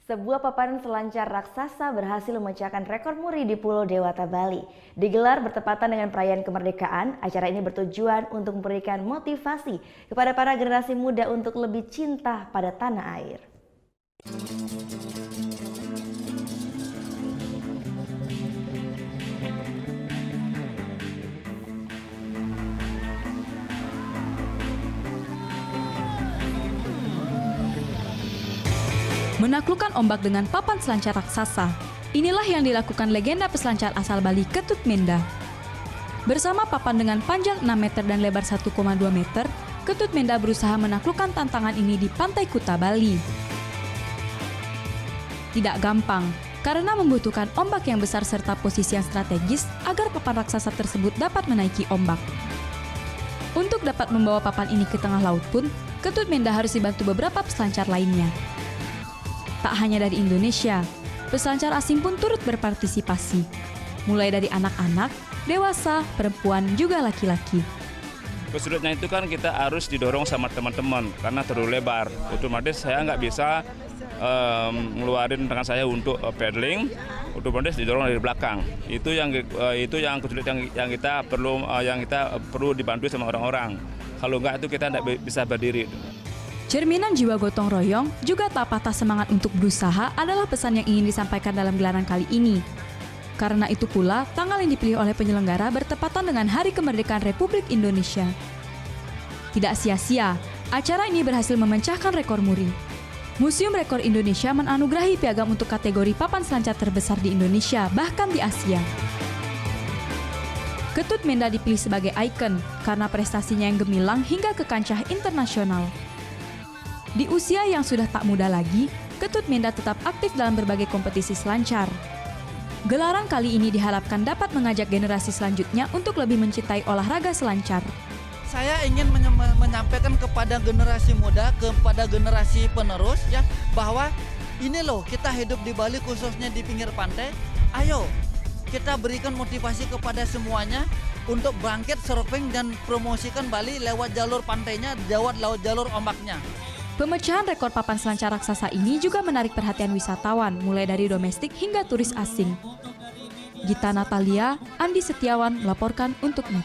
Sebuah papan selancar raksasa berhasil memecahkan rekor muri di Pulau Dewata, Bali. Digelar bertepatan dengan perayaan kemerdekaan, acara ini bertujuan untuk memberikan motivasi kepada para generasi muda untuk lebih cinta pada tanah air. Menaklukkan ombak dengan papan selancar raksasa. Inilah yang dilakukan legenda peselancar asal Bali Ketut Menda. Bersama papan dengan panjang 6 meter dan lebar 1,2 meter, Ketut Menda berusaha menaklukkan tantangan ini di Pantai Kuta, Bali. Tidak gampang, karena membutuhkan ombak yang besar serta posisi yang strategis agar papan raksasa tersebut dapat menaiki ombak. Untuk dapat membawa papan ini ke tengah laut pun, Ketut Menda harus dibantu beberapa peselancar lainnya. Tak hanya dari Indonesia, peselancar asing pun turut berpartisipasi, mulai dari anak-anak, dewasa, perempuan, juga laki-laki. Kesulitnya itu kan kita harus didorong sama teman-teman karena terlalu lebar. Otomatis saya nggak bisa ngeluarin tangan saya untuk paddling, otomatis didorong dari belakang. Itu yang kesulitan yang kita perlu dibantu sama orang-orang. Kalau nggak itu kita nggak bisa berdiri. Cerminan jiwa gotong royong juga tak patah semangat untuk berusaha adalah pesan yang ingin disampaikan dalam gelaran kali ini. Karena itu pula, tanggal yang dipilih oleh penyelenggara bertepatan dengan Hari Kemerdekaan Republik Indonesia. Tidak sia-sia, acara ini berhasil memecahkan rekor muri. Museum Rekor Indonesia menganugerahi piagam untuk kategori papan selancar terbesar di Indonesia, bahkan di Asia. Ketut Menda dipilih sebagai ikon karena prestasinya yang gemilang hingga ke kancah internasional. Di usia yang sudah tak muda lagi, Ketut Menda tetap aktif dalam berbagai kompetisi selancar. Gelaran kali ini diharapkan dapat mengajak generasi selanjutnya untuk lebih mencintai olahraga selancar. Saya ingin menyampaikan kepada generasi muda, kepada generasi penerus ya, bahwa ini loh, kita hidup di Bali khususnya di pinggir pantai. Ayo, kita berikan motivasi kepada semuanya untuk bangkit surfing dan promosikan Bali lewat jalur pantainya, lewat jalur ombaknya. Pemecahan rekor papan selancar raksasa ini juga menarik perhatian wisatawan, mulai dari domestik hingga turis asing. Gita Natalia, Andi Setiawan melaporkan untuk NET.